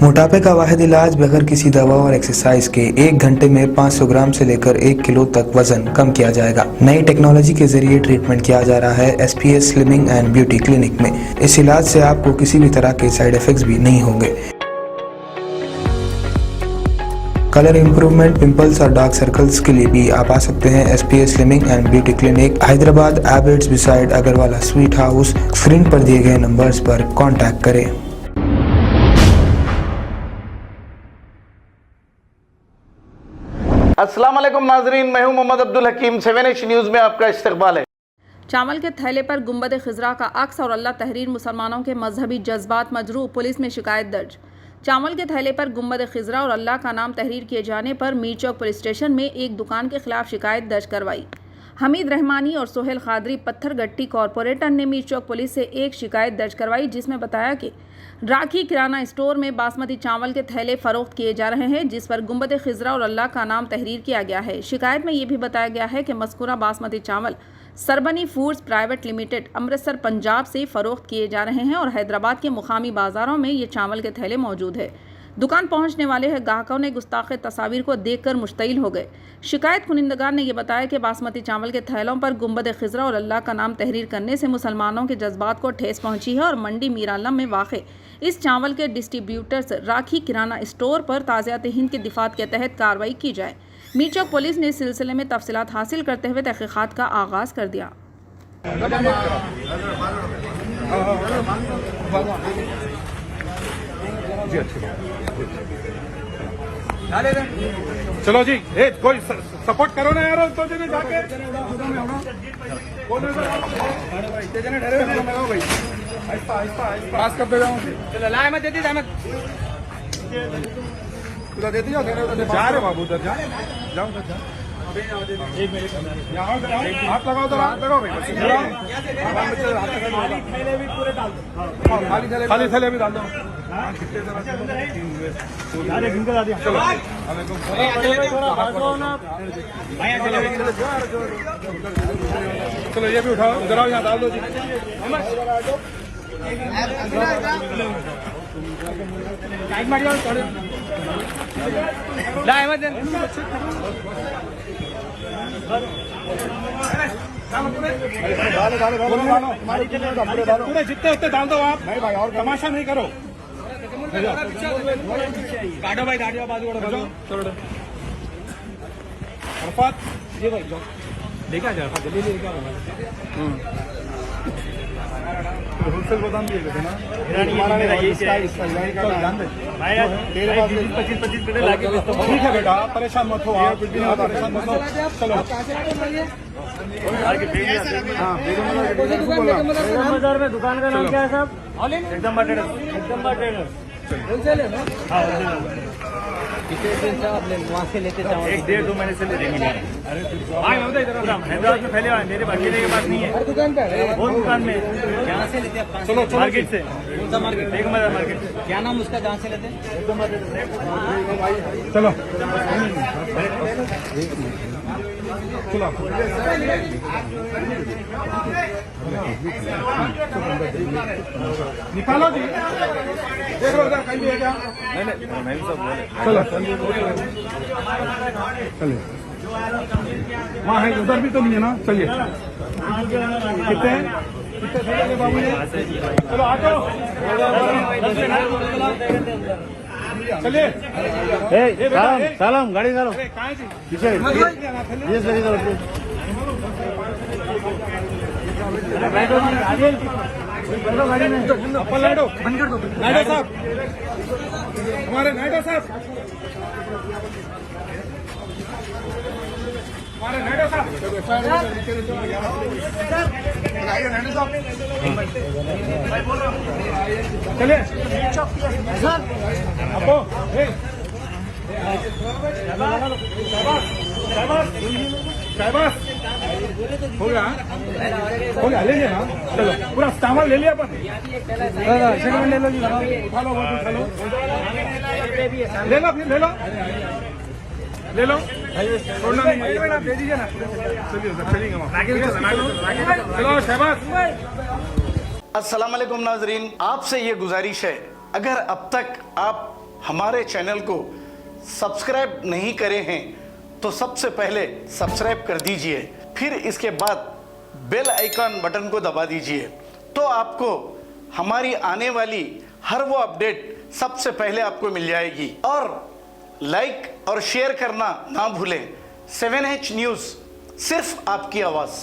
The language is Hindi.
मोटापे का वाहिद इलाज बगैर किसी दवा और एक्सरसाइज के 1 घंटे में 500 ग्राम से लेकर 1 किलो तक वजन कम किया जाएगा। नई टेक्नोलॉजी के जरिए ट्रीटमेंट किया जा रहा है SPS slimming and beauty clinic में। इस इलाज से आपको किसी भी तरह के साइड इफेक्ट्स भी नहीं होंगे। कलर इंप्रूवमेंट, पिंपल्स और डार्क सर्कल्स के लिए भी आप आ सकते हैं SPS slimming and beauty clinic, Hyderabad, एबर्ट्स beside Agarwala sweet house. Screen पर दिए गए नंबर्स पर कॉन्टैक्ट करें। अस्सलाम वालेकुम नाजरीन, मैं हूं मोहम्मद अब्दुल हकीम। 7H न्यूज़ में आपका इस्तकबाल है। चावल के थैले पर गुंबद खिजरा का अक्स और अल्लाह तहरीर मुसलमानों के मजहबी जज्बात मजरूह, पुलिस में शिकायत दर्ज। चावल के थैले पर गुंबद खिजरा और अल्लाह का नाम तहरीर किए जाने पर मीर चौक पुलिस स्टेशन में एक दुकान के खिलाफ शिकायत दर्ज करवाई। हमीद रहमानी और सोहेल खादरी पत्थरगट्टी कॉरपोरेटर ने मीर चौक पुलिस से एक शिकायत दर्ज करवाई, जिसमें बताया कि राखी किराना स्टोर में बासमती चावल के थैले फरोख्त किए जा रहे हैं, जिस पर गुंबद खिजरा और अल्लाह का नाम तहरीर किया गया है। शिकायत में ये भी बताया गया है कि मज़कूरा बासमती चावल Sarbani foods private limited Amritsar Punjab से फरोख्त किए जा रहे हैं और हैदराबाद के मुकामी बाजारों में ये चावल के थैले मौजूद है। दुकान पहुंचने वाले ग्राहकों ने गुस्ताखे तस्वीर को देखकर मुश्तइल हो गए। शिकायत कुनिंदगार ने यह बताया कि बासमती चावल के थैलों पर गुंबद खिजरा और अल्लाह का नाम तहरीर करने से मुसलमानों के जज्बात को ठेस पहुंची है और मंडी मीरालम में वाक़े इस चावल के डिस्ट्रीब्यूटर्स राखी किराना स्टोर पर ताज़ियात हिंद के दिफात के तहत कार्रवाई की जाए। मीर चौक पुलिस ने इस सिलसिले में तफसीलात हासिल करते हुए तहक़ीक़ात का आगाज़ कर दिया। चलो जी, कोई सपोर्ट करो ना यार, तो जने जाके पास करते जाओ। चलो लाए मत देती जामत पूरा देती जाओ। जा रहे बाबू, उधर जा जाओ, उधर जा। हाथ लगाओ तो हाथ लगाओ भाई, खाली थैले भी डाल दो। चलो ये भी उठाओ, जरा यहाँ डाल दो जी। पूरे जितने उतने डाल दो आप भाई, और तमाशा नहीं करो। काटो भाई, काटो बाजू अरफात ये भाई लेके आ जाओ, जल्दी लेके आओ। होलसेल गोदाम भी है ना, ठीक है बेटा, परेशान मत हो आप, परेशान मत हो। चलो बाजार में दुकान का नाम क्या है साहब? एकदम ट्रेडर होलसेल है ना? वहाँ से लेते चावल 1-1.5-2 महीने से ले देंगे। अरे हैदराबाद में फैले हुआ है, मेरे अकेले के पास नहीं है, हर दुकान पे है। वो दुकान में कहाँ से लेते हैं? चलो मार्केट से। कौन सा मार्केट? एक मार्केट। क्या नाम उसका, जहाँ से लेते हैं? चलो निकालो जी, देख लो उधर कहीं भी है क्या? नहीं सब बोले। चलो चलिए, वहाँ है, उधर भी तो नहीं है ना? चलिए, कितने कितने बाबू ये? चलो आटो, चलिए। सालम गाड़ी चलो पीछे नायडो साहब, हमारे नायडो साहब, चलिए आपको हो गया ले लिया ना? चलो पूरा चावल ले लिया अपन, ले लो जी, उठा लो, उठा लो, ले लो, फिर ले लो, ले लो, छोड़ना नहीं, दे दीजिए ना। चलिए चलो शहबाज। अस्सलाम वालेकुम नाजरीन, आपसे ये गुजारिश है, अगर अब तक आप हमारे चैनल को सब्सक्राइब नहीं करे हैं तो सबसे पहले सब्सक्राइब कर दीजिए, फिर इसके बाद बेल आइकन बटन को दबा दीजिए, तो आपको हमारी आने वाली हर वो अपडेट सबसे पहले आपको मिल जाएगी। और लाइक और शेयर करना ना भूलें। 7H न्यूज़, सिर्फ आपकी आवाज़।